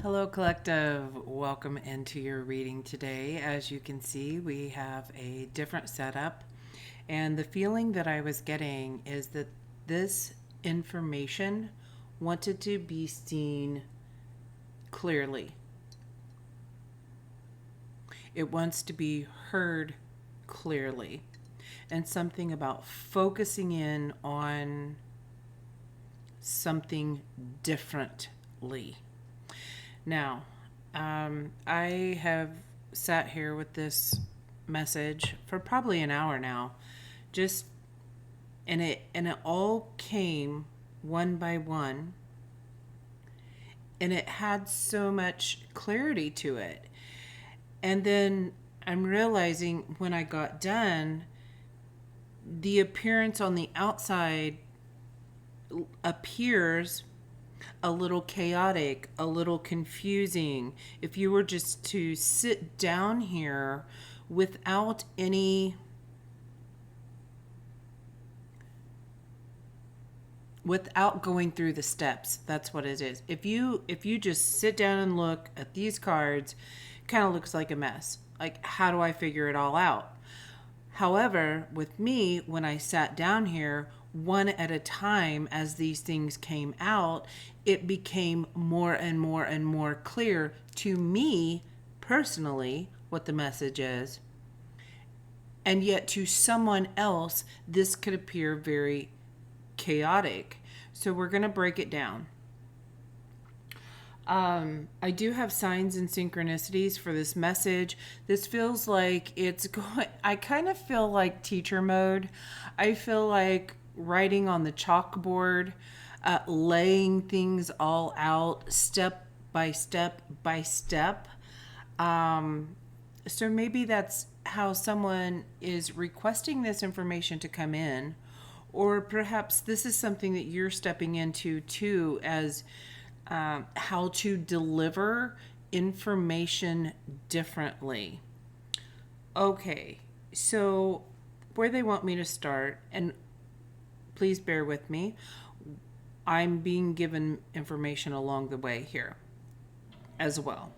Hello, Collective. Welcome into your reading today. As you can see, we have a different setup. And the feeling that I was getting is that this information wanted to be seen clearly, it wants to be heard clearly. And something about focusing in on something differently. Now, I have sat here with this message for probably an hour now, just and it all came one by one, and it had so much clarity to it. And then I'm realizing when I got done, the appearance on the outside appears a little chaotic, a little confusing. If you were just to sit down here without any without going through the steps, that's what it is. If you just sit down and look at these cards, it kind of looks like a mess. Like, how do I figure it all out? However, with me, when I sat down here, one at a time, as these things came out, it became more and more and more clear to me personally what the message is. And yet, to someone else, this could appear very chaotic. So, we're going to break it down. I do have signs and synchronicities for this message. This feels like it's going, I kind of feel like teacher mode. I feel like writing on the chalkboard, laying things all out step by step by step. So maybe that's how someone is requesting this information to come in, or perhaps this is something that you're stepping into too, as how to deliver information differently. Okay, so where they want me to start, and please bear with me, I'm being given information along the way here as well.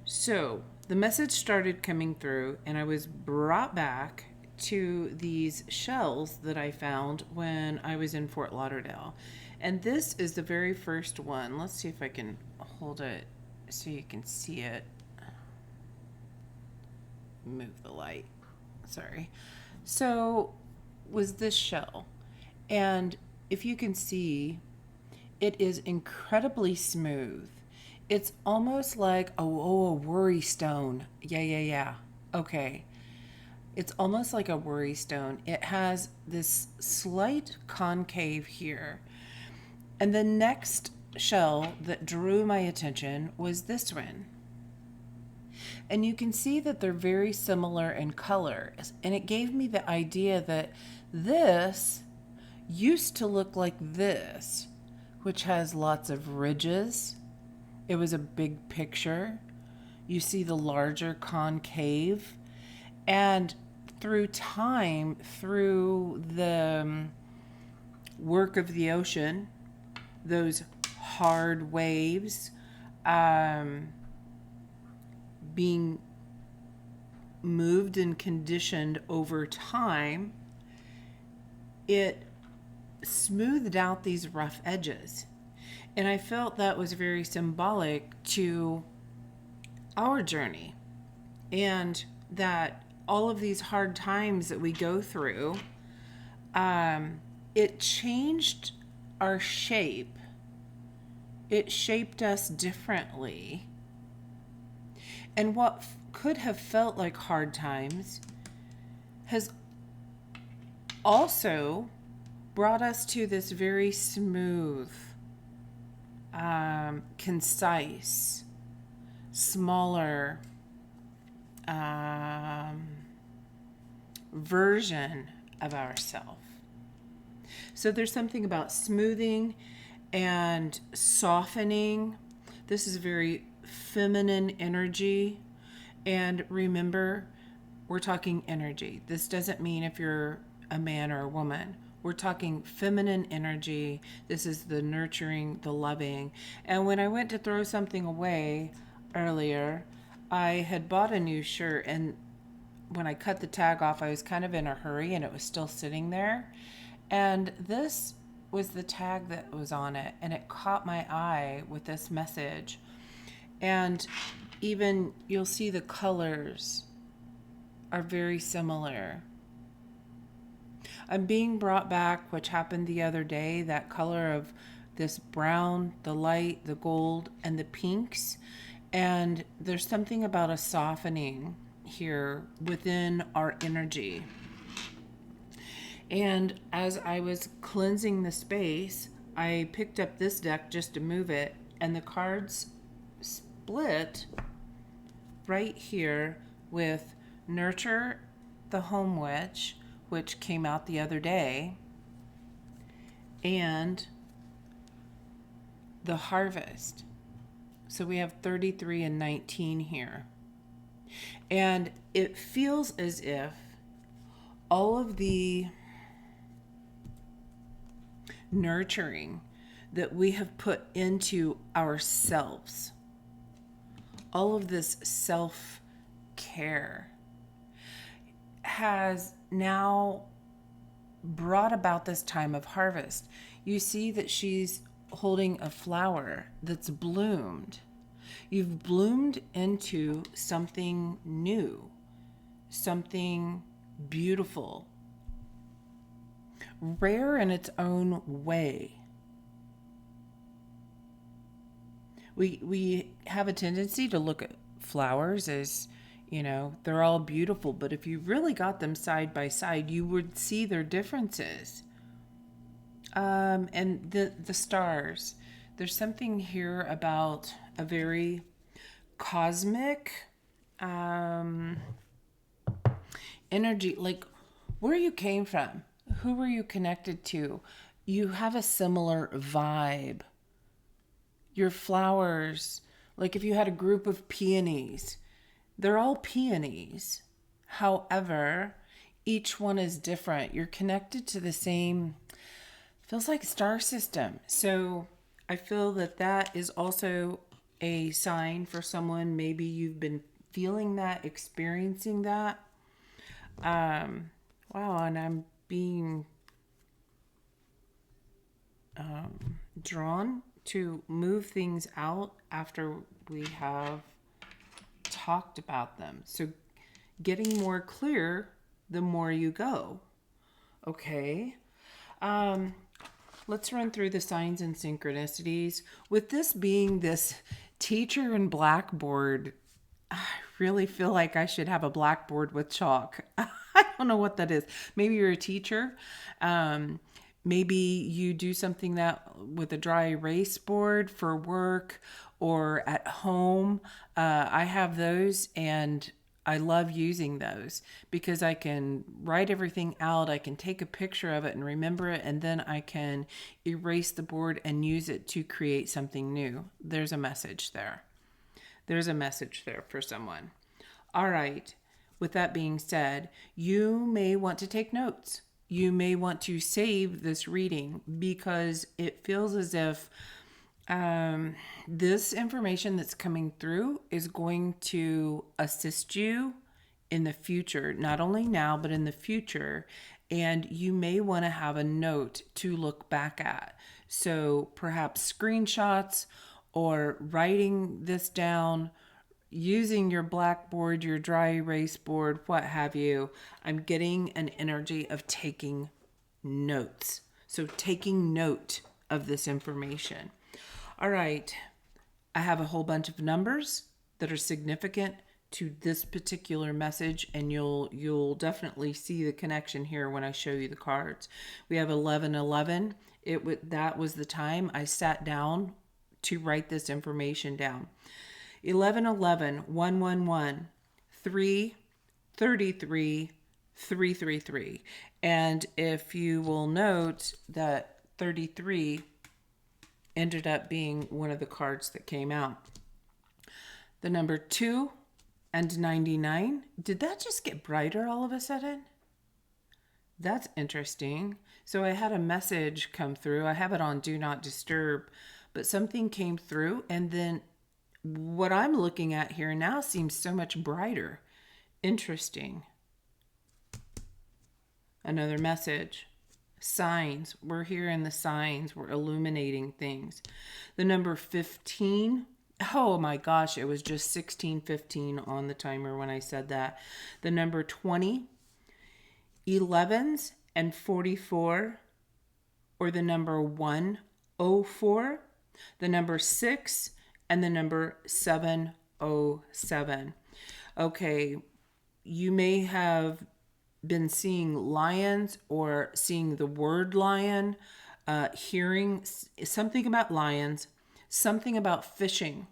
So the message started coming through, and I was brought back to these shells that I found when I was in Fort Lauderdale. And this is the very first one. Let's see if I can hold it so you can see it. Move the light. Sorry. So, was this shell. And if you can see, it is incredibly smooth. It's almost like a worry stone. Yeah. Okay. It's almost like a worry stone. It has this slight concave here. And the next shell that drew my attention was this one. And you can see that they're very similar in color. And it gave me the idea that this used to look like this, which has lots of ridges. It was a big picture. You see the larger concave. And through time, through the work of the ocean, those hard waves being moved and conditioned over time, it smoothed out these rough edges. And I felt that was very symbolic to our journey, and that all of these hard times that we go through, it changed our shape. It shaped us differently. And what could have felt like hard times has also brought us to this very smooth, concise, smaller version of ourselves. So there's something about smoothing and softening. This is very feminine energy. And remember, we're talking energy. This doesn't mean if you're a man or a woman. We're talking feminine energy. This is the nurturing, the loving. And when I went to throw something away earlier, I had bought a new shirt, and when I cut the tag off, I was kind of in a hurry and it was still sitting there. And this was the tag that was on it, and it caught my eye with this message. And even you'll see the colors are very similar. I'm being brought back, which happened the other day, that color of this brown, the light, the gold, and the pinks. And there's something about a softening here within our energy. And as I was cleansing the space, I picked up this deck just to move it, and the cards split right here with Nurture the Home Witch, which came out the other day, and the Harvest. So we have 33 and 19 here. And it feels as if all of the nurturing that we have put into ourselves, all of this self-care, has now brought about this time of harvest. You see that she's holding a flower that's bloomed. You've bloomed into something new, something beautiful, rare in its own way. We have a tendency to look at flowers as, they're all beautiful, but if you really got them side by side, you would see their differences. And the stars, there's something here about a very cosmic energy, like where you came from, who were you connected to. You have a similar vibe. Your flowers, like if you had a group of peonies, they're all peonies. However, each one is different. You're connected to the same, feels like star system. So I feel that that is also a sign for someone. Maybe you've been feeling that, experiencing that. Wow, and I'm being drawn to move things out after we have talked about them. So getting more clear the more you go. Okay. Let's run through the signs and synchronicities. With this being this teacher and blackboard, I really feel like I should have a blackboard with chalk. I don't know what that is. Maybe you're a teacher. Maybe you do something that with a dry erase board for work or at home. I have those, and I love using those because I can write everything out. I can take a picture of it and remember it, and then I can erase the board and use it to create something new. There's a message there. There's a message there for someone. All right. With that being said, you may want to take notes. You may want to save this reading because it feels as if this information that's coming through is going to assist you in the future, not only now, but in the future. And you may want to have a note to look back at. So perhaps screenshots or writing this down, using your blackboard, your dry erase board, what have you. I'm getting an energy of taking notes. So taking note of this information. All right. I have a whole bunch of numbers that are significant to this particular message, and you'll definitely see the connection here when I show you the cards. We have 1111. That was the time I sat down to write this information down. 1111, 111, 333, 333. And if you will note that 33 ended up being one of the cards that came out. The number 2 and 99. Did that just get brighter all of a sudden? That's interesting. So I had a message come through. I have it on Do Not Disturb, but something came through, and then what I'm looking at here now seems so much brighter. Interesting. Another message. Signs. We're here in the signs. We're illuminating things. The number 15. Oh my gosh, it was just 16:15 on the timer when I said that. The number 20, 11s and 44, or the number 104, the number 6, and the number 707. Okay, you may have been seeing lions or seeing the word lion, hearing something about lions, something about fishing,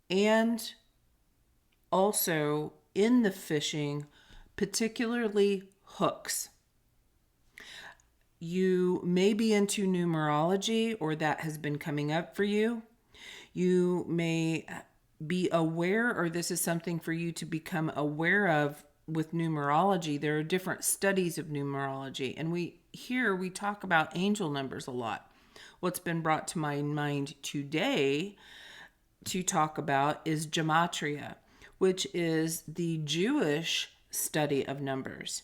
and also in the fishing, particularly hooks. You may be into numerology, or that has been coming up for you. You may be aware, or this is something for you to become aware of with numerology. There are different studies of numerology, and we talk about angel numbers a lot. What's been brought to my mind today to talk about is gematria, which is the Jewish study of numbers,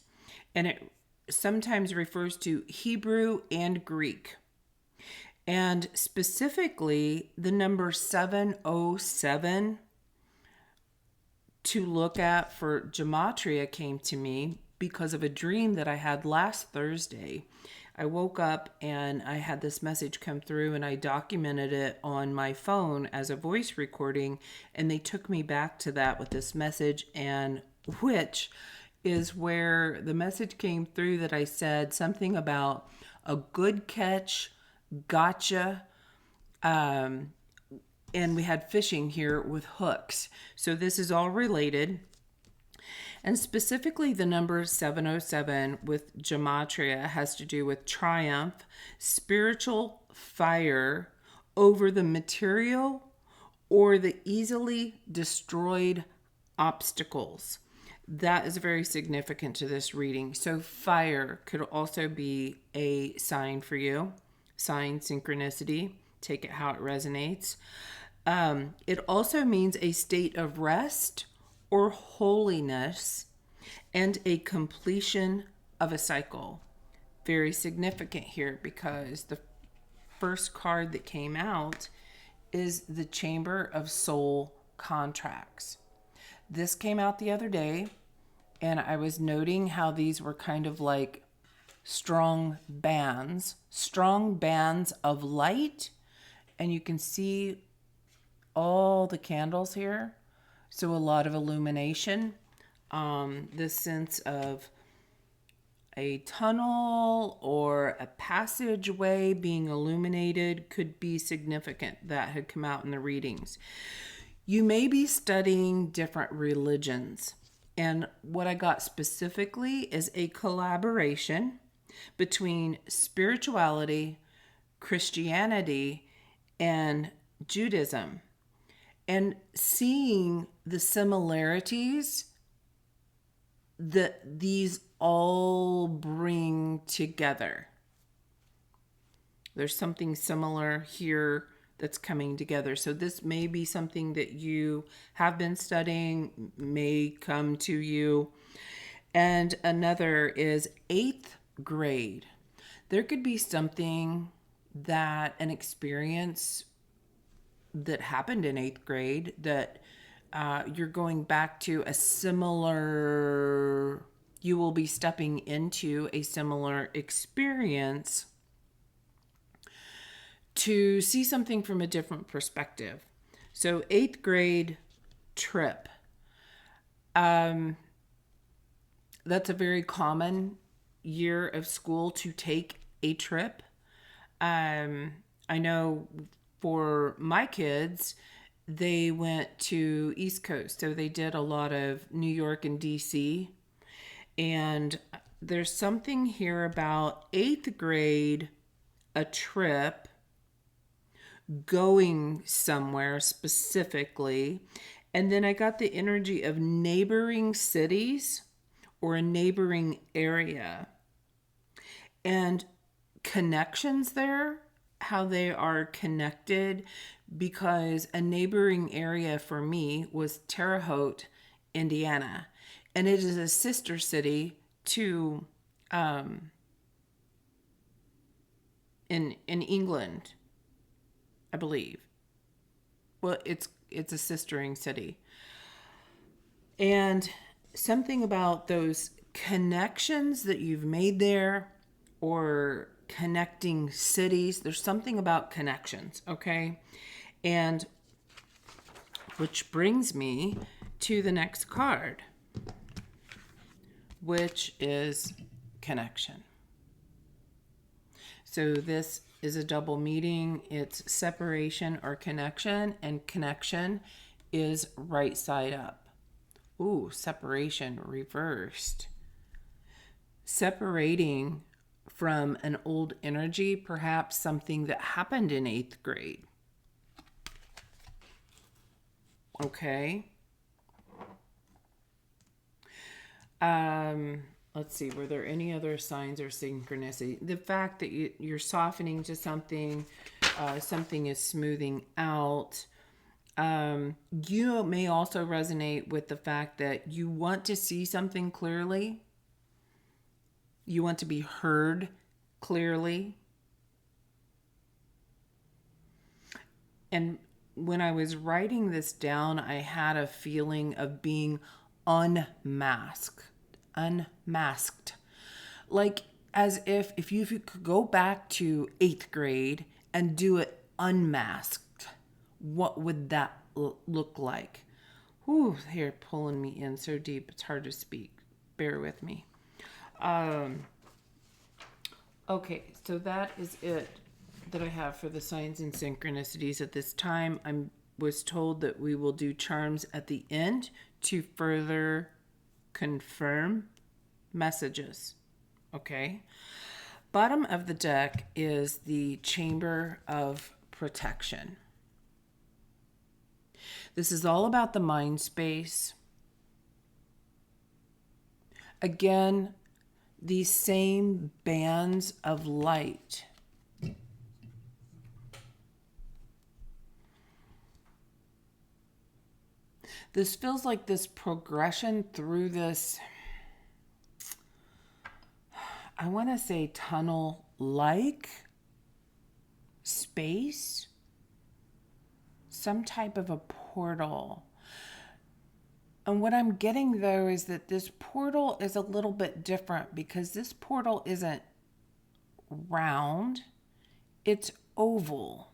and it sometimes refers to Hebrew and Greek. And specifically, the number 707 to look at for gematria came to me because of a dream that I had last Thursday. I woke up and I had this message come through, and I documented it on my phone as a voice recording, and they took me back to that with this message, and which is where the message came through that I said something about a good catch, gotcha, and we had fishing here with hooks. So this is all related. And specifically the number 707 with gematria has to do with triumph, spiritual fire over the material or the easily destroyed obstacles. That is very significant to this reading. So fire could also be a sign for you. Sign, synchronicity. Take it how it resonates. It also means a state of rest or holiness and a completion of a cycle. Very significant here because the first card that came out is the Chamber of Soul Contracts. This came out the other day, and I was noting how these were kind of like strong bands of light, and you can see all the candles here. So a lot of illumination. This sense of a tunnel or a passageway being illuminated could be significant. That had come out in the readings. You may be studying different religions. And what I got specifically is a collaboration between spirituality, Christianity, and Judaism. And seeing the similarities that these all bring together. There's something similar here that's coming together. So this may be something that you have been studying, may come to you. And another is 8th grade. There could be something that an experience that happened in 8th grade that you're going back to a similar, you will be stepping into a similar experience to see something from a different perspective. So 8th grade trip. That's a very common year of school to take a trip. I know for my kids, they went to East Coast. So they did a lot of New York and DC. And there's something here about 8th grade, a trip, going somewhere specifically. And then I got the energy of neighboring cities or a neighboring area. And connections there, how they are connected, because a neighboring area for me was Terre Haute, Indiana. And it is a sister city to in England, I believe. Well, it's a sistering city. And something about those connections that you've made there, or connecting cities, there's something about connections, okay? And which brings me to the next card, which is connection. So this is a double meaning. It's separation or connection, and connection is right side up. Ooh, separation reversed. Separating from an old energy, perhaps something that happened in 8th grade. Okay. Let's see, were there any other signs or synchronicity? The fact that you're softening to something, something is smoothing out. You may also resonate with the fact that you want to see something clearly. You want to be heard clearly. And when I was writing this down, I had a feeling of being unmasked. Like as if you could go back to 8th grade and do it unmasked, what would that look like? Whew, they're pulling me in so deep, it's hard to speak. Bear with me. Okay, so that is it that I have for the signs and synchronicities at this time. I was told that we will do charms at the end to further confirm messages. Okay. Bottom of the deck is the Chamber of Protection. This is all about the mind space. Again, these same bands of light. This feels like this progression through this, I want to say tunnel-like space. Some type of a portal. And what I'm getting though is that this portal is a little bit different, because this portal isn't round, it's oval.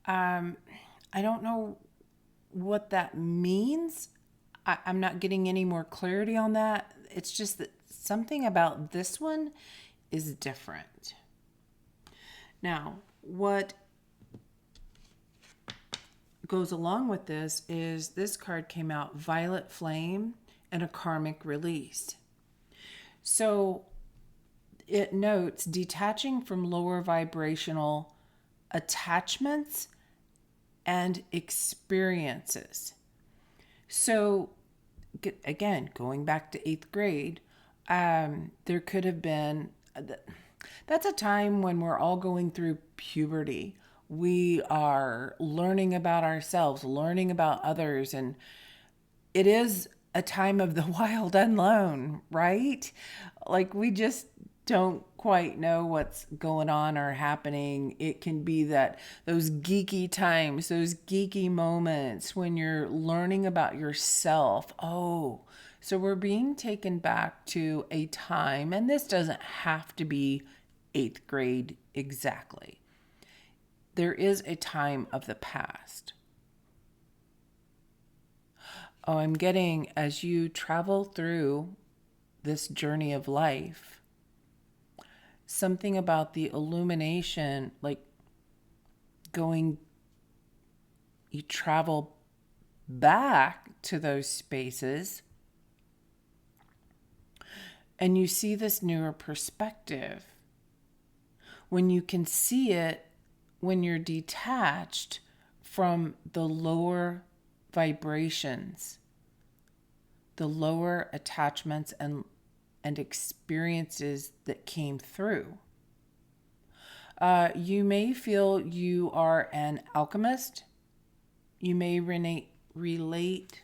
I don't know what that means. I'm not getting any more clarity on that. It's just that something about this one is different. Now, what goes along with this is this card came out, Violet Flame and a Karmic Release. So it notes detaching from lower vibrational attachments and experiences. So again, going back to 8th grade, there could have been, that's a time when we're all going through puberty. We are learning about ourselves, learning about others, and it is a time of the wild unknown, right? Like we just don't quite know what's going on or happening. It can be that those geeky times, those geeky moments when you're learning about yourself. Oh, so we're being taken back to a time, and this doesn't have to be 8th grade exactly. There is a time of the past. Oh, I'm getting, as you travel through this journey of life, something about the illumination, like you travel back to those spaces and you see this newer perspective. When you can see it, when you're detached from the lower vibrations, the lower attachments and experiences that came through. You may feel you are an alchemist. You may relate.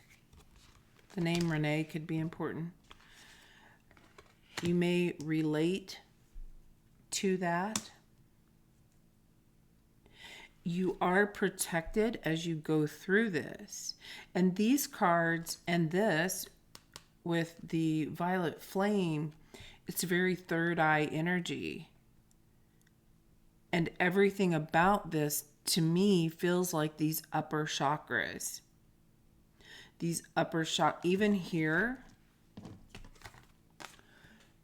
The name Renee could be important. You may relate to that. You are protected as you go through this. And these cards and this with the violet flame, it's very third eye energy. And everything about this, to me, feels like these upper chakras. These upper chakras, even here,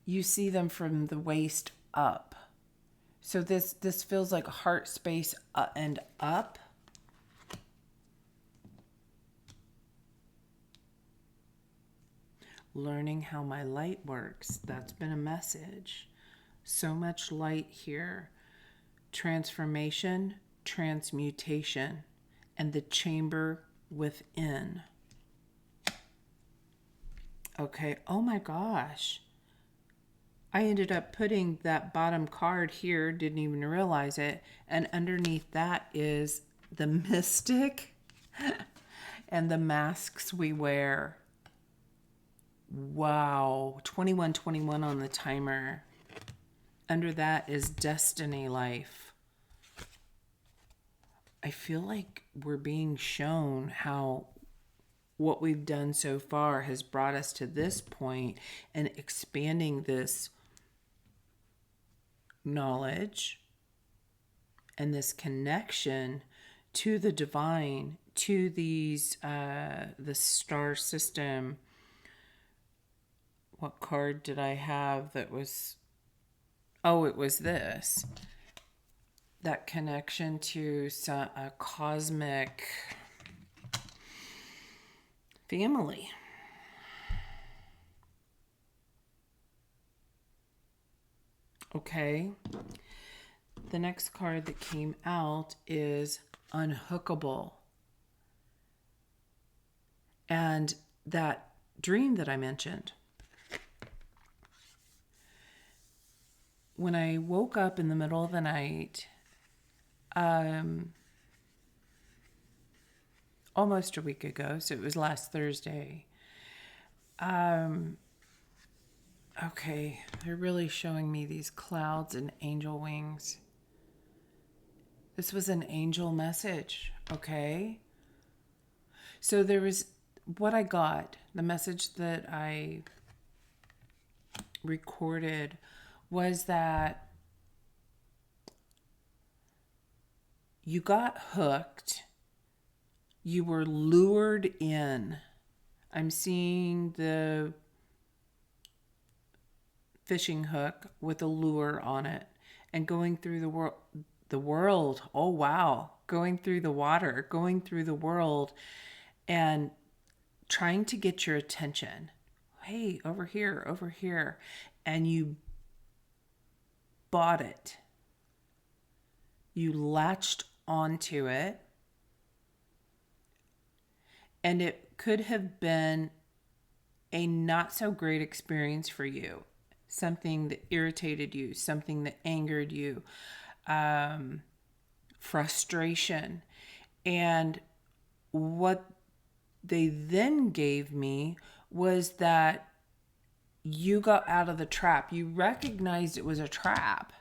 you see them from the waist up. So this feels like heart space and up. Learning how my light works. That's been a message. So much light here. Transformation, transmutation, and the chamber within. Okay, oh my gosh. I ended up putting that bottom card here, didn't even realize it, and underneath that is the mystic and the masks we wear. Wow, 2121 on the timer. Under that is destiny life. I feel like we're being shown how what we've done so far has brought us to this point, and expanding this knowledge and this connection to the divine, to these the star system. What card did I have that was, oh, it was this, that connection to a cosmic family. Okay. The next card that came out is Unhookable. And that dream that I mentioned. When I woke up in the middle of the night, almost a week ago, so it was last Thursday. Okay, they're really showing me these clouds and angel wings. This was an angel message, okay? So there was what I got, the message that I recorded was that you got hooked. You were lured in. I'm seeing the fishing hook with a lure on it and going through the world. Oh, wow. Going through the water, going through the world and trying to get your attention. Hey, over here, over here. And you bought it. You latched onto it. And it could have been a not so great experience for you. Something that irritated you, something that angered you, frustration. And what they then gave me was that you got out of the trap. You recognized it was a trap.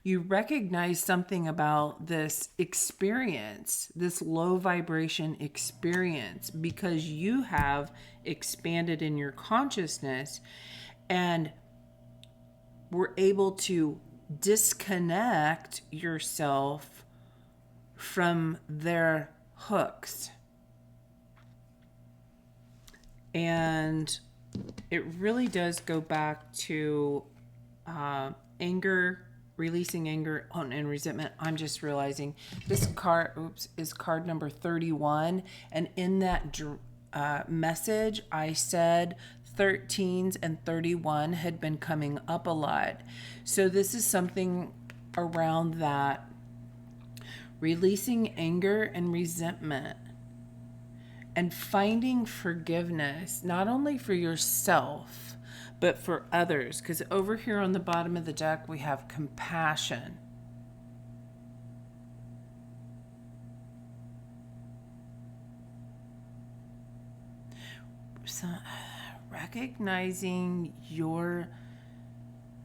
You recognized something about this experience, this low vibration experience, because you have expanded in your consciousness and were able to disconnect yourself from their hooks. And it really does go back to anger, releasing anger and resentment. I'm just realizing this card, is card number 31. And in that message, I said 13s and 31 had been coming up a lot. So this is something around that, releasing anger and resentment. and finding forgiveness, not only for yourself, but for others. Because over here on the bottom of the deck, we have compassion. So, recognizing your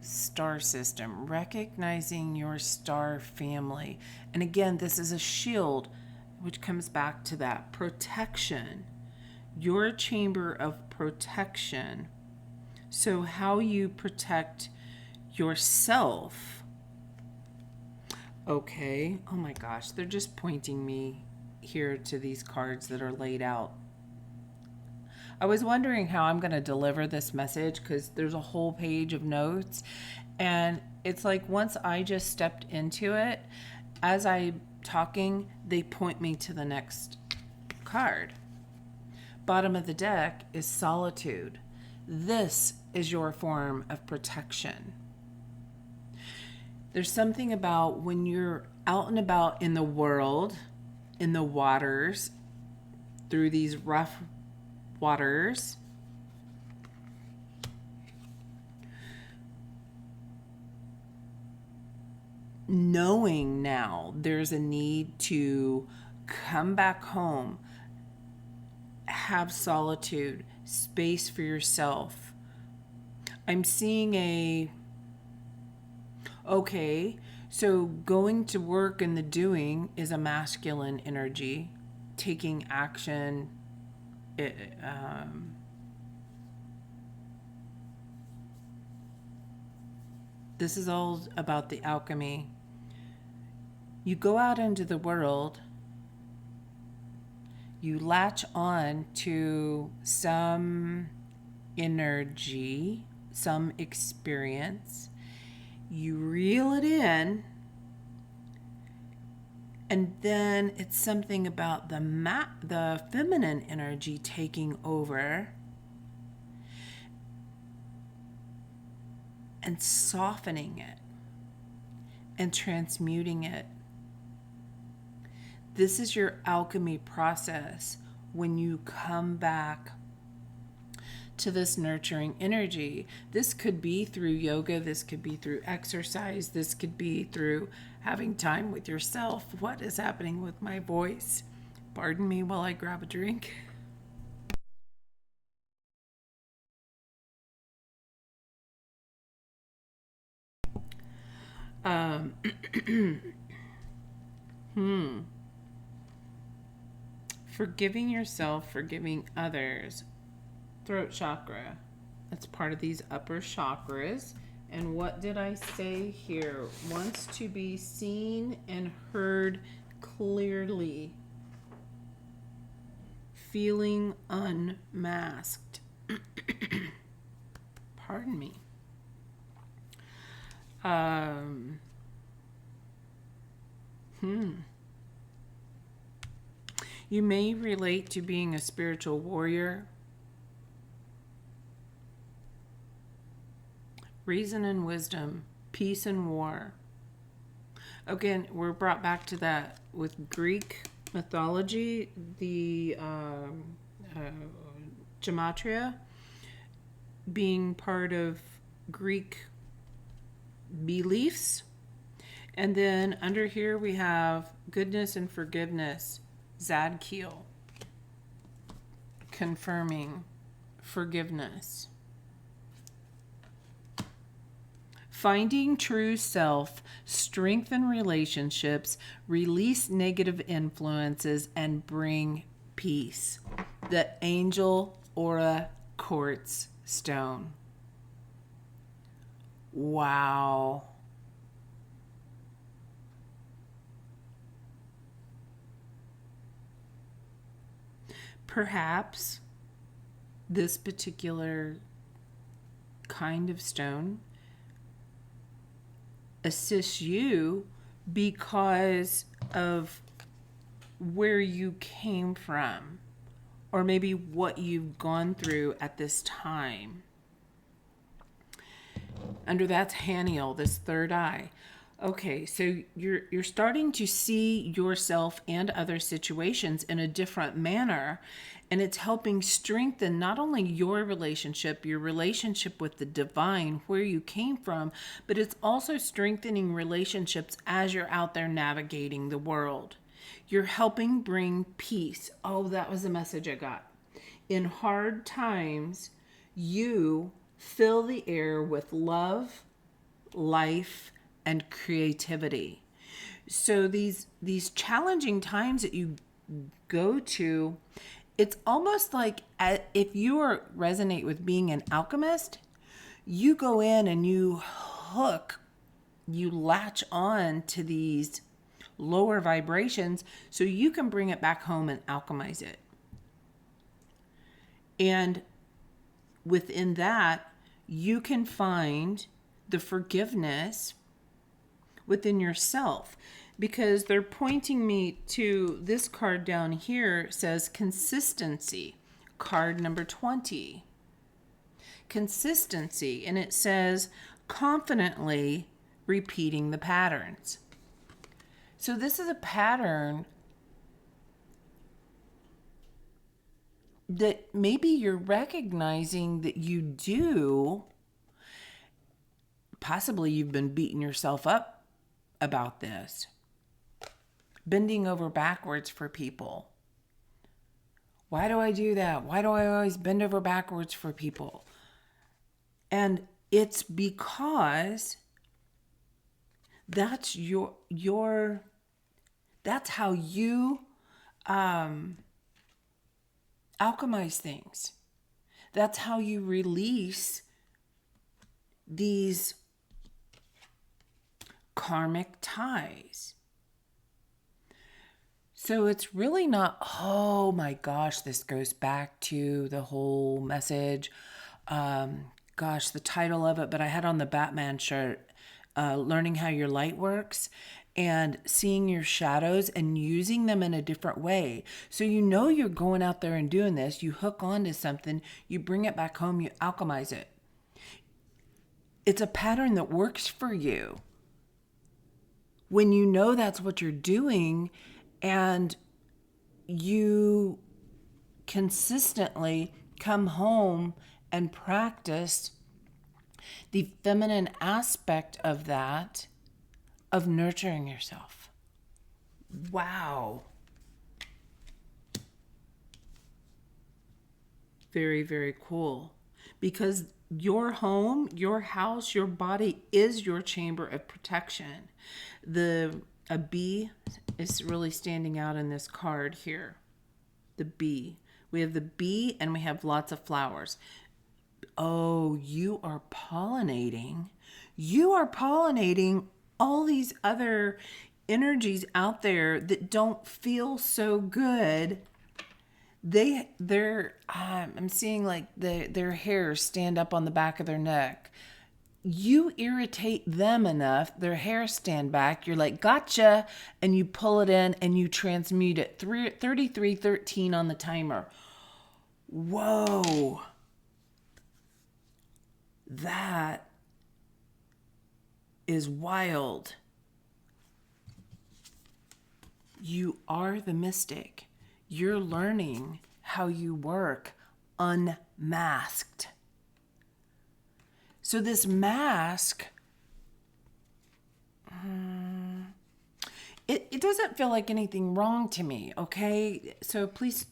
star system, recognizing your star family. And again, this is a shield, which comes back to that protection, your chamber of protection. So how you protect yourself. Okay. Oh my gosh, they're just pointing me here to these cards that are laid out. I was wondering how I'm going to deliver this message because there's a whole page of notes. And it's like once I just stepped into it, as I'm talking, they point me to the next card. Bottom of the deck is solitude. This is your form of protection. There's something about when you're out and about in the world, in the waters, through these rough waters, knowing now there's a need to come back home, have solitude, space for yourself. I'm seeing okay, so going to work and the doing is a masculine energy, taking action. This is all about the alchemy. You go out into the world, you latch on to some energy, some experience, you reel it in, and then it's something about the feminine energy taking over and softening it and transmuting it. This is your alchemy process when you come back to this nurturing energy. This could be through yoga, this could be through exercise, this could be through having time with yourself. What is happening with my voice? Pardon me while I grab a drink. Forgiving yourself, forgiving others. Throat chakra. That's part of these upper chakras. And what did I say here? Wants to be seen and heard clearly. Feeling unmasked. Pardon me. You may relate to being a spiritual warrior. Reason and wisdom, peace and war. Again, we're brought back to that with Greek mythology, the gematria being part of Greek beliefs. And then under here we have goodness and forgiveness, Zadkiel, confirming forgiveness. Finding true self, strengthen relationships, release negative influences, and bring peace. The Angel Aura Quartz Stone. Wow. Perhaps this particular kind of stone assists you because of where you came from, or maybe what you've gone through at this time. Under that's Haniel, this third eye. Okay, so you're starting to see yourself and other situations in a different manner, and it's helping strengthen not only your relationship with the divine, where you came from, but it's also strengthening relationships as you're out there navigating the world. You're helping bring peace. Oh, that was the message I got. In hard times, you fill the air with love, life, and creativity. So these challenging times that you go to, it's almost like if you resonate with being an alchemist, you go in and you latch on to these lower vibrations so you can bring it back home and alchemize it. And within that, you can find the forgiveness within yourself, because they're pointing me to this card down here. Says consistency, card number 20. Consistency, and it says confidently repeating the patterns. So this is a pattern that maybe you're recognizing that you do. Possibly you've been beating yourself up about this. Bending over backwards for people. Why do I do that? Why do I always bend over backwards for people? And it's because that's that's how you alchemize things. That's how you release these karmic ties. So it's really not, oh my gosh, this goes back to the whole message. The title of it, but I had on the Batman shirt, learning how your light works and seeing your shadows and using them in a different way. So you're going out there and doing this, you hook onto something, you bring it back home, you alchemize it. It's a pattern that works for you. When you know that's what you're doing and you consistently come home and practice the feminine aspect of that, of nurturing yourself. Wow. Very, very cool. Because your home, your house, your body is your chamber of protection. A bee is really standing out in this card here. The bee. We have the bee and we have lots of flowers. Oh, you are pollinating. You are pollinating all these other energies out there that don't feel so good. I'm seeing like their hairs stand up on the back of their neck. You irritate them enough, their hair stand back, you're like, gotcha, and you pull it in and you transmute it. 3313 on the timer. Whoa. That is wild. You are the mystic. You're learning how you work unmasked. So this mask, it doesn't feel like anything wrong to me, okay? So please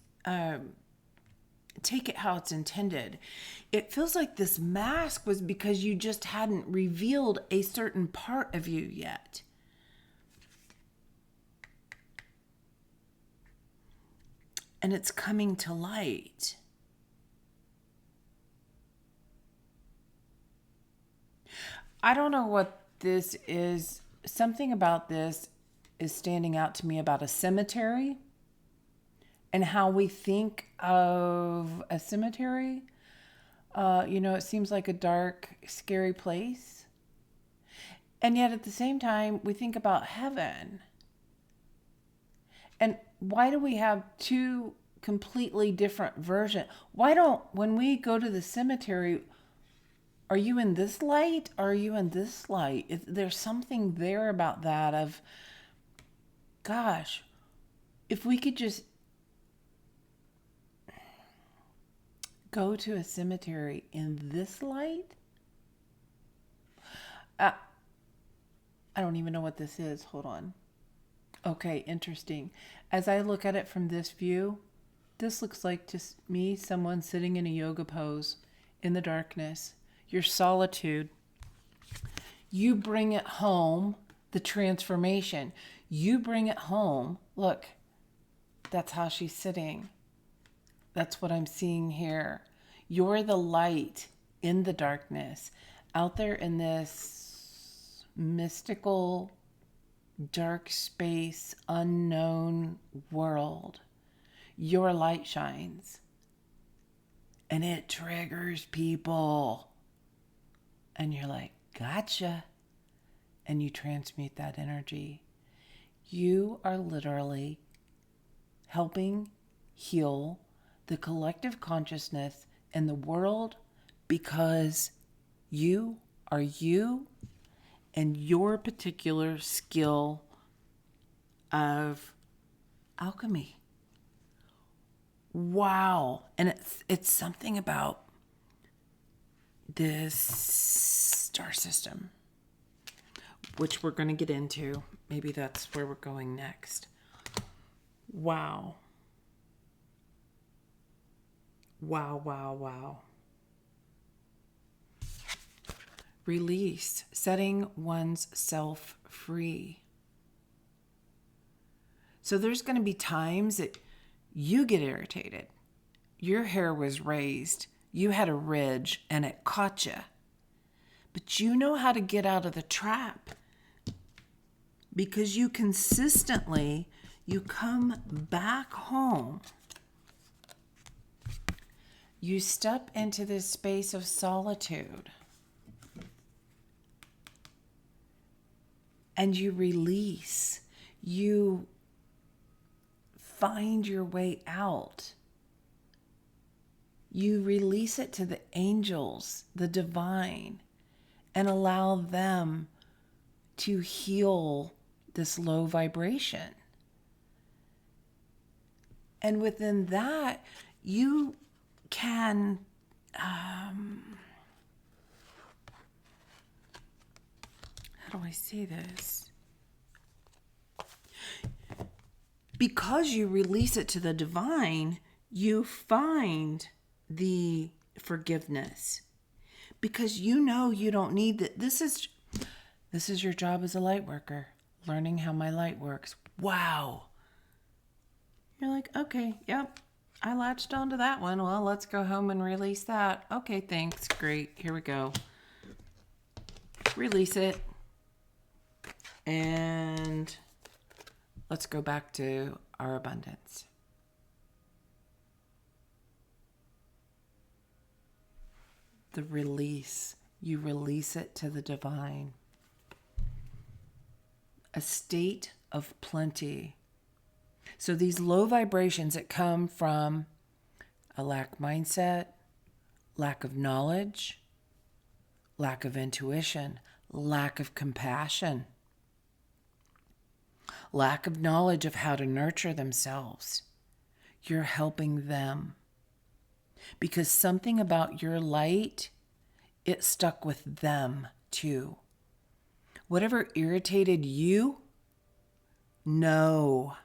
take it how it's intended. It feels like this mask was because you just hadn't revealed a certain part of you yet. And it's coming to light. I don't know what this is. Something about this is standing out to me about a cemetery and how we think of a cemetery. It seems like a dark, scary place. And yet at the same time, we think about heaven. And why do we have two completely different versions? When we go to the cemetery, Are you in this light? Are you in this light? There's something there about that of, gosh, if we could just go to a cemetery in this light. I don't even know what this is. Hold on. Okay, interesting. As I look at it from this view, this looks like to me someone sitting in a yoga pose in the darkness. Your solitude. You bring it home, the transformation. You bring it home. Look, that's how she's sitting. That's what I'm seeing here. You're the light in the darkness, out there in this mystical, dark space, unknown world. Your light shines. And it triggers people. And you're like, gotcha. And you transmute that energy. You are literally helping heal the collective consciousness in the world because you are you and your particular skill of alchemy. Wow. And it's something about this star system, which we're going to get into. Maybe that's where we're going next. Wow. Wow, wow, wow. Release, setting one's self free. So there's going to be times that you get irritated. Your hair was raised. You had a ridge and it caught you. But you know how to get out of the trap because you consistently, you come back home. You step into this space of solitude and you release. You find your way out. You release it to the angels, the divine, and allow them to heal this low vibration. And within that, you can how do I say this? Because you release it to the divine, you find the forgiveness. Because you know you don't need that. This is your job as a light worker, learning how my light works. Wow. You're like, okay, yep, I latched onto that one. Well, let's go home and release that. Okay, thanks. Great. Here we go. Release it. And let's go back to our abundance. The release. You release it to the divine. A state of plenty. So these low vibrations that come from a lack mindset, lack of knowledge, lack of intuition, lack of compassion, lack of knowledge of how to nurture themselves. You're helping them. Because something about your light, it stuck with them too. Whatever irritated you, no,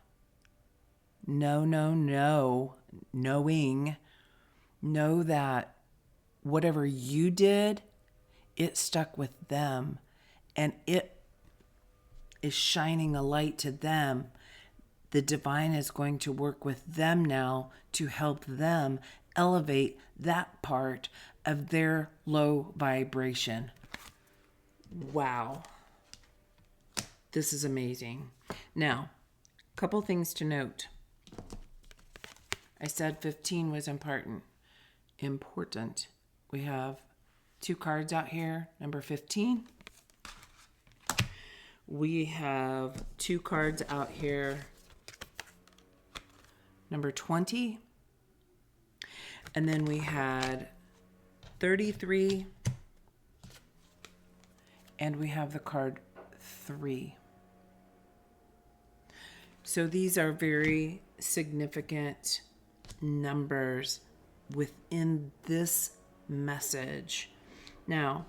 knowing, know that whatever you did, it stuck with them and it is shining a light to them. The divine is going to work with them now to help them elevate that part of their low vibration. Wow. This is amazing. Now, a couple things to note. I said 15 was important. We have 2 cards out here, number 15. We have 2 cards out here, number 20. And then we had 33 and we have the card 3. So these are very significant numbers within this message. Now,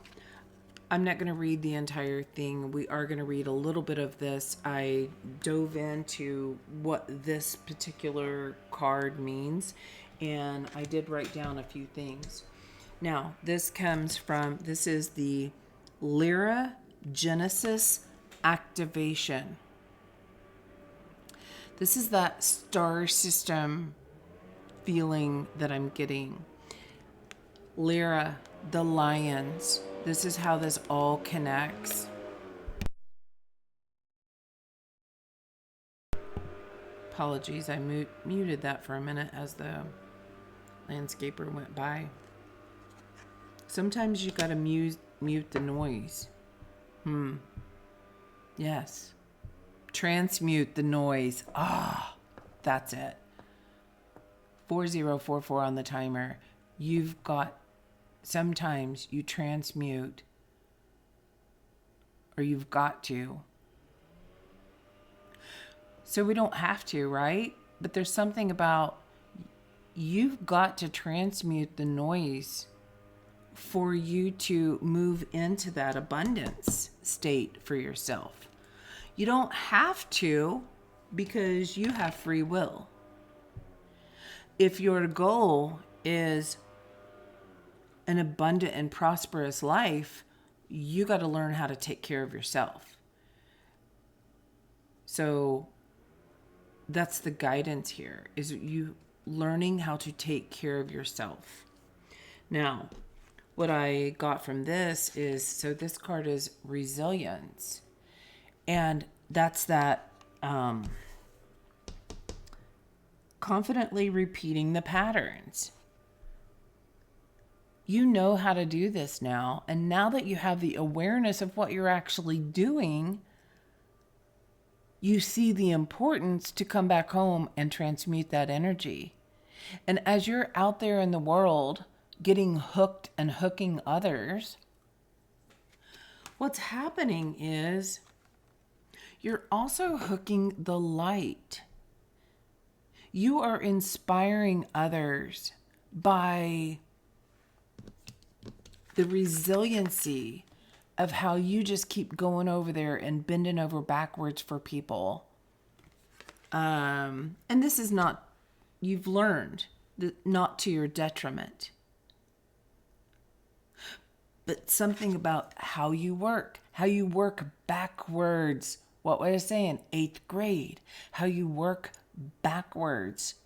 I'm not going to read the entire thing. We are going to read a little bit of this. I dove into what this particular card means, and I did write down a few things. Now, this is the Lyra Genesis activation. This is that star system feeling that I'm getting. Lyra, the lions. This is how this all connects. Apologies, I muted that for a minute as the landscaper went by. Sometimes you gotta mute the noise. Yes. Transmute the noise. That's it. 4044 on the timer. Sometimes you transmute, or you've got to. So we don't have to, right? But there's something about you've got to transmute the noise for you to move into that abundance state for yourself. You don't have to, because you have free will. If your goal is an abundant and prosperous life, you got to learn how to take care of yourself. So that's the guidance here, is you learning how to take care of yourself. Now, what I got from this is, so this card is resilience. And that's that confidently repeating the patterns. You know how to do this now. And now that you have the awareness of what you're actually doing, you see the importance to come back home and transmute that energy. And as you're out there in the world getting hooked and hooking others, what's happening is you're also hooking the light. You are inspiring others by the resiliency of how you just keep going over there and bending over backwards for people. And this is not, you've learned that not to your detriment. But something about how you work backwards. What was I saying? 8th grade. How you work backwards.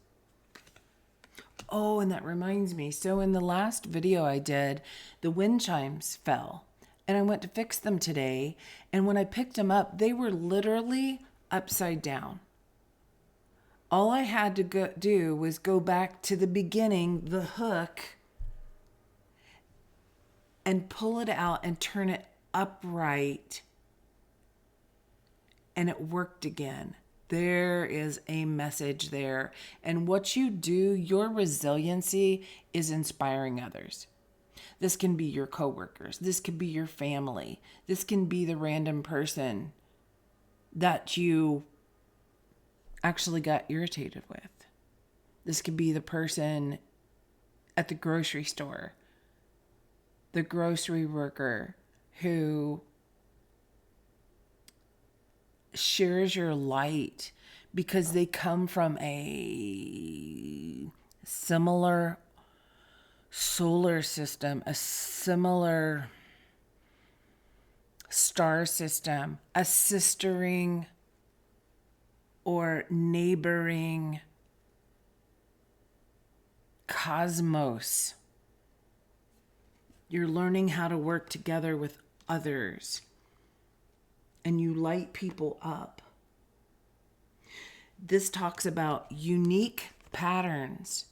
Oh, and that reminds me. So in the last video I did, the wind chimes fell. And I went to fix them today. And when I picked them up, they were literally upside down. All I had to do was go back to the beginning, the hook, and pull it out and turn it upright. And it worked again. There is a message there. And what you do, your resiliency is inspiring others. This can be your coworkers. This could be your family. This can be the random person that you actually got irritated with. This could be the person at the grocery store, the grocery worker who shares your light because they come from a similar solar system, a similar star system, a sistering or neighboring cosmos. You're learning how to work together with others, and you light people up. This talks about unique patterns.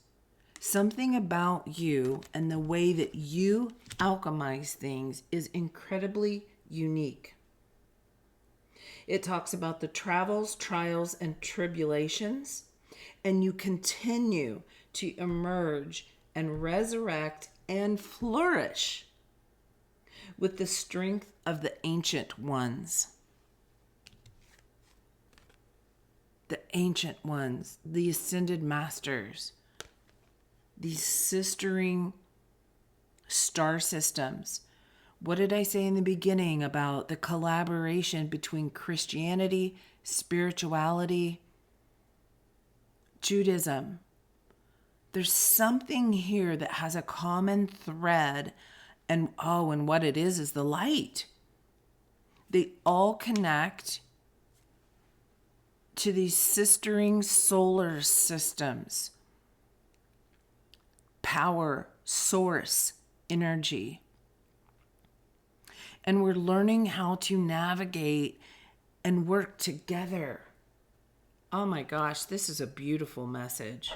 Something about you and the way that you alchemize things is incredibly unique. It talks about the travels, trials, and tribulations, and you continue to emerge and resurrect and flourish with the strength of the ancient ones. The ancient ones, the ascended masters, these sistering star systems. What did I say in the beginning about the collaboration between Christianity, spirituality, Judaism? There's something here that has a common thread, and what it is the light. They all connect to these sistering solar systems, power, source, energy. And we're learning how to navigate and work together. Oh my gosh, this is a beautiful message.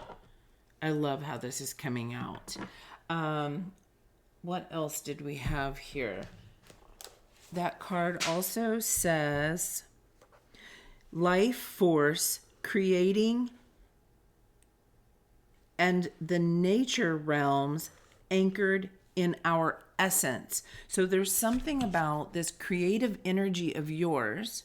I love how this is coming out. What else did we have here? That card also says life force creating and the nature realms anchored in our essence. So there's something about this creative energy of yours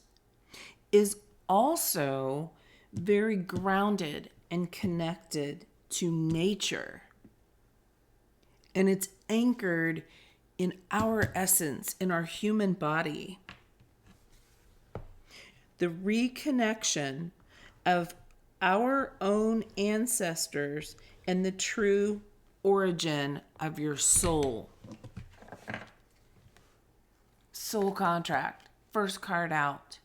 is also very grounded and connected to nature. And it's anchored in our essence, in our human body. The reconnection of our own ancestors and the true origin of your soul. Soul contract, first card out.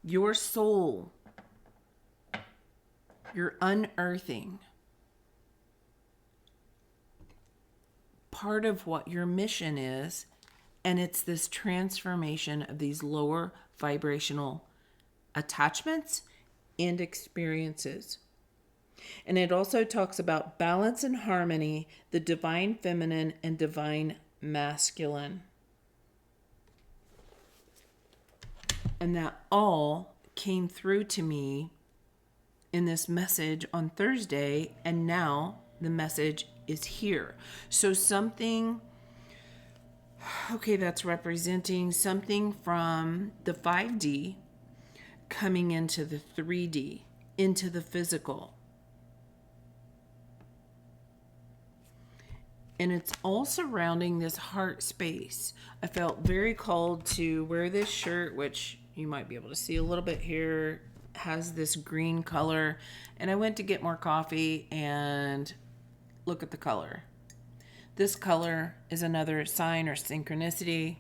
Your soul, you're unearthing part of what your mission is, and it's this transformation of these lower vibrational attachments and experiences. And it also talks about balance and harmony, the divine feminine and divine masculine. And that all came through to me in this message on Thursday, and now the message is here. So something, that's representing something from the 5D coming into the 3D, into the physical. And it's all surrounding this heart space. I felt very called to wear this shirt, which you might be able to see a little bit here, has this green color. And I went to get more coffee and look at the color. This color is another sign or synchronicity.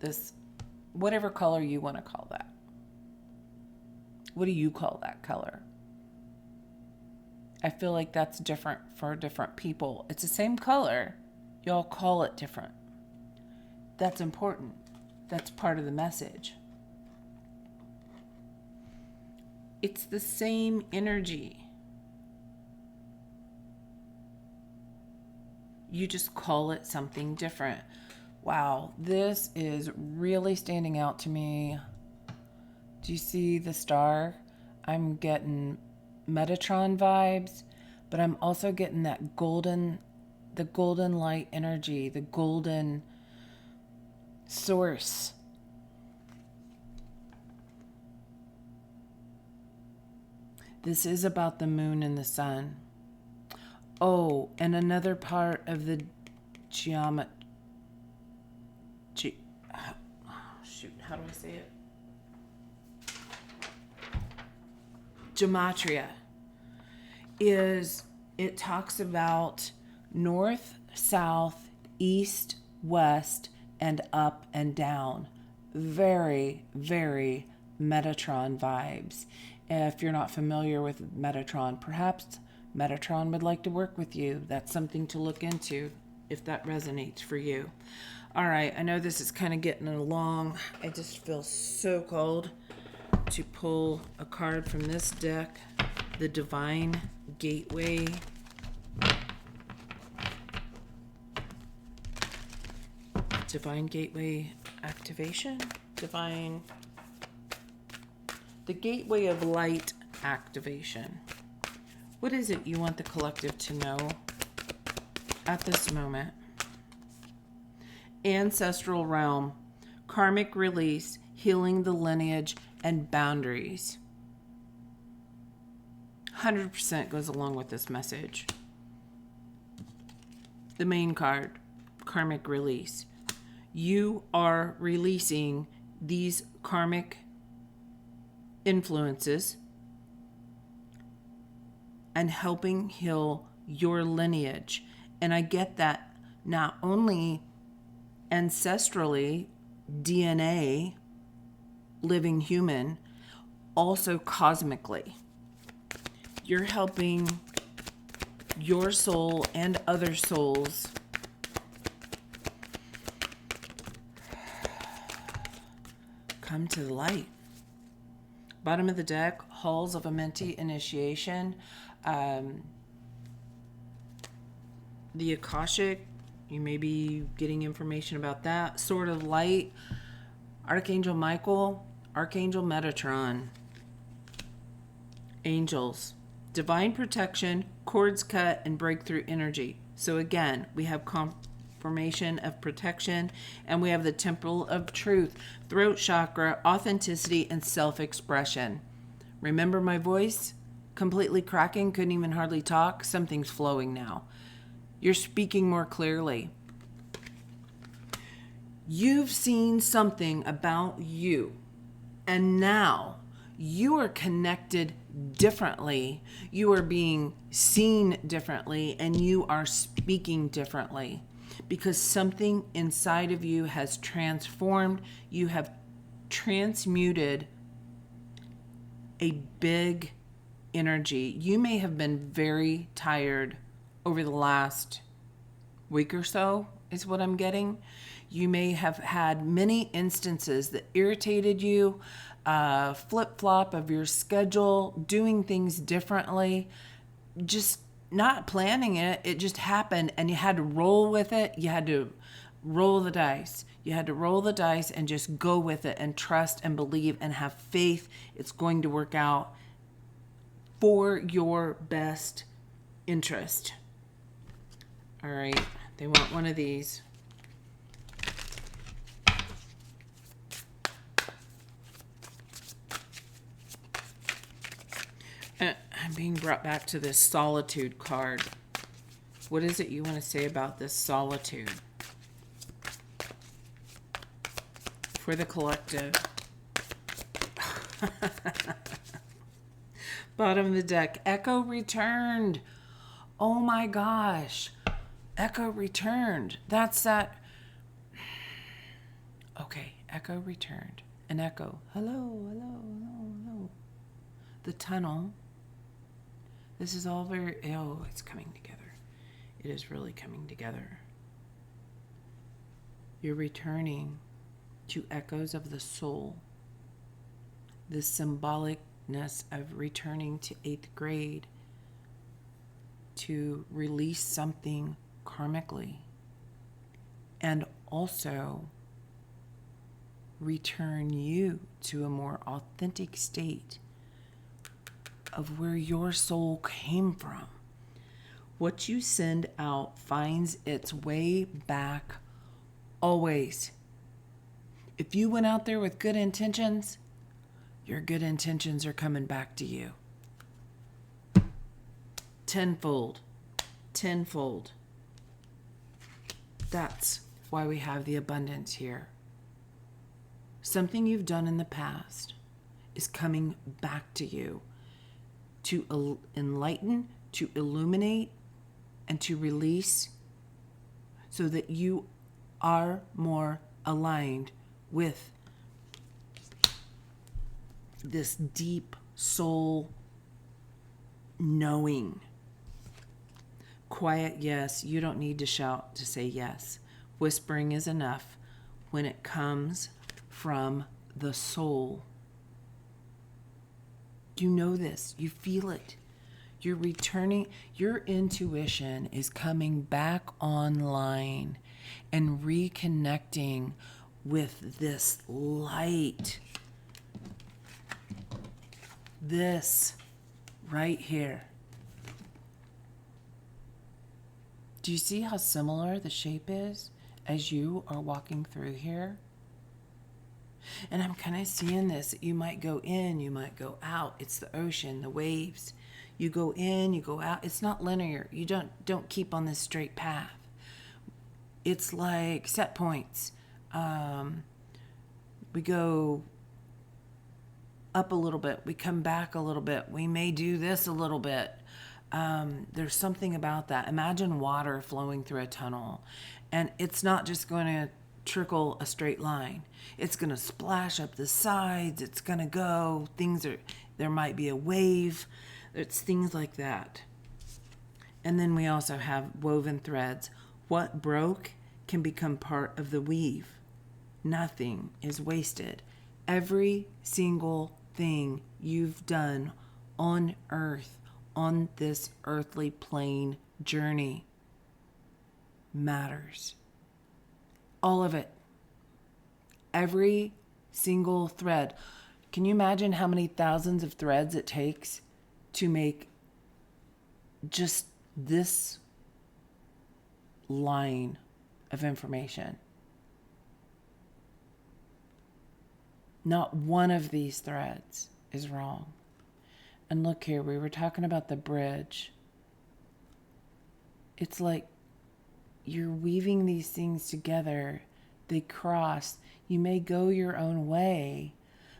This, whatever color you want to call that. What do you call that color? I feel like that's different for different people. It's the same color. Y'all call it different. That's important. That's part of the message. It's the same energy. You just call it something different. Wow, this is really standing out to me. Do you see the star? I'm getting Metatron vibes, but I'm also getting the golden light energy, the golden source. This is about the moon and the sun. Oh, and another part of the how do I say it? Gematria is, it talks about north, south, east, west, and up and down. Very, very Metatron vibes. If you're not familiar with Metatron, perhaps Metatron would like to work with you. That's something to look into if that resonates for you. All right, I know this is kind of getting along. I just feel so called to pull a card from this deck, the Divine Gateway. Divine Gateway activation? The Gateway of Light activation. What is it you want the collective to know at this moment? Ancestral realm, karmic release, healing the lineage, and boundaries. 100% goes along with this message. The main card, karmic release. You are releasing these karmic influences and helping heal your lineage. And I get that not only ancestrally, DNA, living human, also cosmically. You're helping your soul and other souls come to the light. Bottom of the deck, Halls of a Mentee Initiation. The Akashic, you may be getting information about that. Sword of Light, Archangel Michael, Archangel Metatron. Angels, divine protection, cords cut, and breakthrough energy. So again, we have confirmation of protection, and we have the Temple of Truth, throat chakra, authenticity, and self-expression. Remember my voice? Completely cracking, couldn't even hardly talk. Something's flowing now. You're speaking more clearly. You've seen something about you, and now you are connected differently. You are being seen differently, and you are speaking differently because something inside of you has transformed. You have transmuted a big energy. You may have been very tired over the last week or so, is what I'm getting. You may have had many instances that irritated you, flip-flop of your schedule, doing things differently, just not planning it. It just happened, and you had to roll with it. You had to roll the dice. You had to roll the dice and just go with it and trust and believe and have faith. It's going to work out for your best interest. All right, they want one of these. I'm being brought back to this solitude card. What is it you want to say about this solitude for the collective? Bottom of the deck, Echo returned. Oh my gosh. Echo returned. That's that. Okay, Echo returned. An echo. Hello, hello, hello, hello. The tunnel. This is all very, oh, it's coming together. It is really coming together. You're returning to echoes of the soul. The symbolicness of returning to 8th grade to release something karmically, and also return you to a more authentic state of where your soul came from. What you send out finds its way back always. If you went out there with good intentions, your good intentions are coming back to you. Tenfold. Tenfold. That's why we have the abundance here. Something you've done in the past is coming back to you to enlighten, to illuminate, and to release so that you are more aligned with this deep soul knowing. Quiet yes. You don't need to shout to say yes. Whispering is enough when it comes from the soul. You know this. You feel it. You're returning. Your intuition is coming back online and reconnecting with this light. This right here. Do you see how similar the shape is as you are walking through here? And I'm kind of seeing this. You might go in, you might go out. It's the ocean, the waves. You go in, you go out. It's not linear. You don't keep on this straight path. It's like set points. We go up a little bit. We come back a little bit. We may do this a little bit. There's something about that. Imagine water flowing through a tunnel, and it's not just going to trickle a straight line. It's going to splash up the sides. It's going to go. There might be a wave. It's things like that. And then we also have woven threads. What broke can become part of the weave. Nothing is wasted. Every single thing you've done on earth, on this earthly plane journey, matters. All of it. Every single thread. Can you imagine how many thousands of threads it takes to make just this line of information? Not one of these threads is wrong. And look here, we were talking about the bridge. It's like you're weaving these things together. They cross. You may go your own way,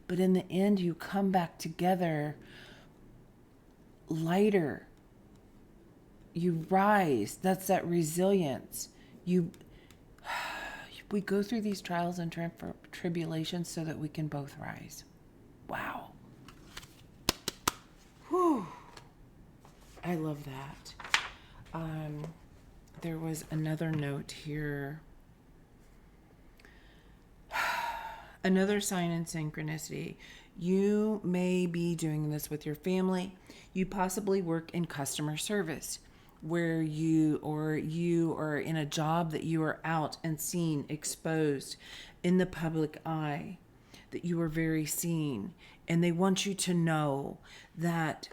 but in the end, you come back together lighter. You rise. That's that resilience. We go through these trials and tribulations so that we can both rise. Wow. Whew. I love that. There was another note here. Another sign in synchronicity. You may be doing this with your family. You possibly work in customer service, where you are in a job that you are out and seen, exposed in the public eye, that you are very seen. And they want you to know that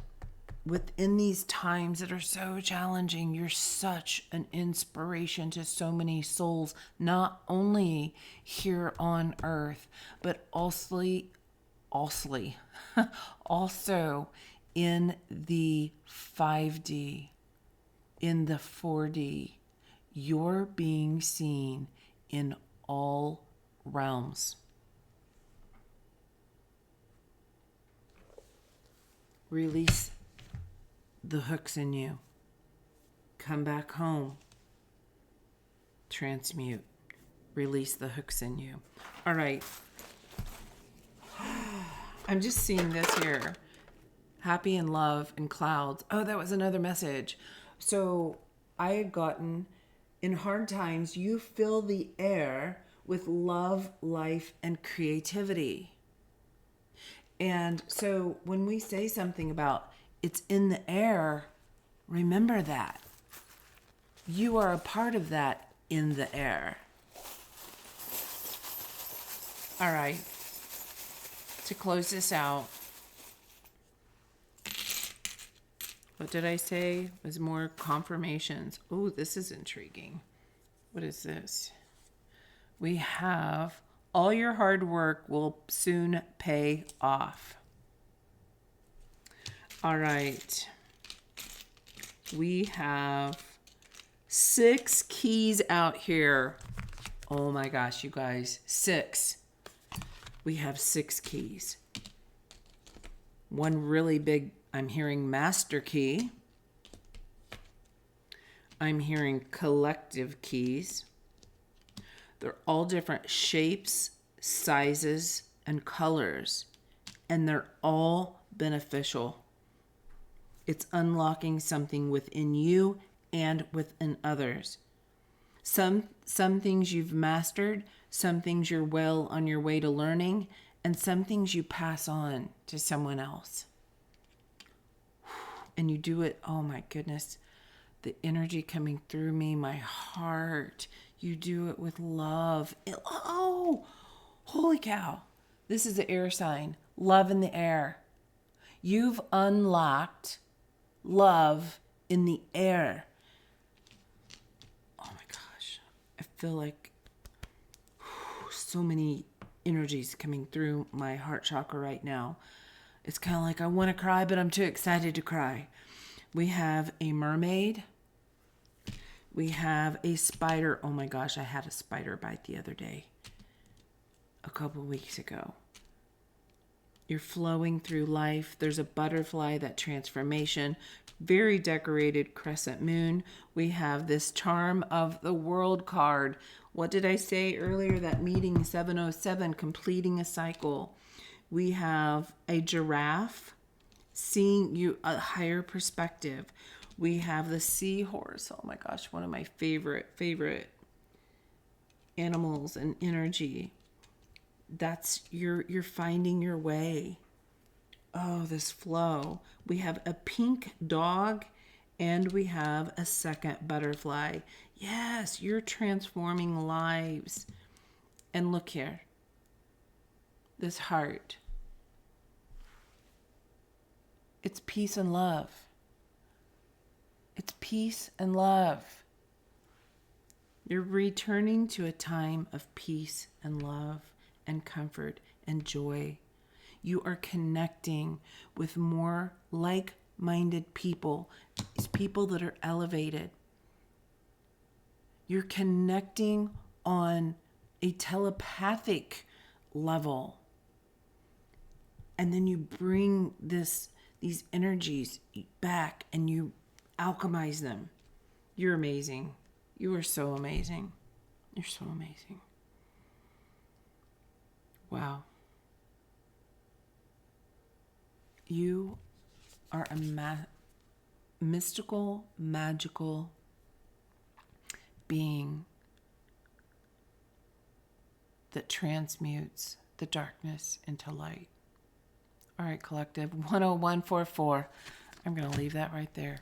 within these times that are so challenging, you're such an inspiration to so many souls, not only here on earth, but also in the 5D, in the 4D. You're being seen in all realms. Release the hooks in you. Come back home. Transmute. Release the hooks in you. All right. I'm just seeing this here. Happy in love and clouds. Oh, that was another message. So I had gotten, in hard times, you fill the air with love, life, and creativity. And so when we say something about it's in the air, remember that. You are a part of that in the air. All right. To close this out, what did I say? It was more confirmations. Oh, this is intriguing. What is this? We have all your hard work will soon pay off. All right. We have 6 keys out here. Oh my gosh, you guys. 6. We have 6 keys. One really big, I'm hearing master key. I'm hearing collective keys. They're all different shapes, sizes, and colors. And they're all beneficial. It's unlocking something within you and within others. Some things you've mastered, some things you're well on your way to learning, and some things you pass on to someone else. And you do it, oh my goodness, the energy coming through me, my heart. You do it with love. Oh, holy cow. This is the air sign. Love in the air. You've unlocked love in the air. feel like so many energies coming through my heart chakra right now. It's kind of like I want to cry, but I'm too excited to cry. We have a mermaid. We have a spider. Oh my gosh, I had a spider bite the other day, a couple weeks ago. You're flowing through life. There's a butterfly, that transformation. Very decorated crescent moon. We have this charm of the world card. What did I say earlier? That meeting 707, completing a cycle. We have a giraffe, seeing you a higher perspective. We have the seahorse. Oh my gosh, one of my favorite animals and energy. That's you're finding your way. Oh, this flow. We have a pink dog and we have a second butterfly. Yes, you're transforming lives. And look here. This heart. It's peace and love. It's peace and love. You're returning to a time of peace and love and comfort and joy. You are connecting with more like-minded people. These people that are elevated. You're connecting on a telepathic level. And then you bring these energies back and you alchemize them. You're amazing. You are so amazing. You're so amazing. Wow. You are a mystical, magical being that transmutes the darkness into light. All right, collective, 10144. I'm going to leave that right there.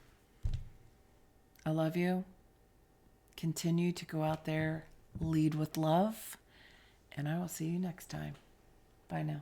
I love you. Continue to go out there, lead with love, and I will see you next time. Bye now.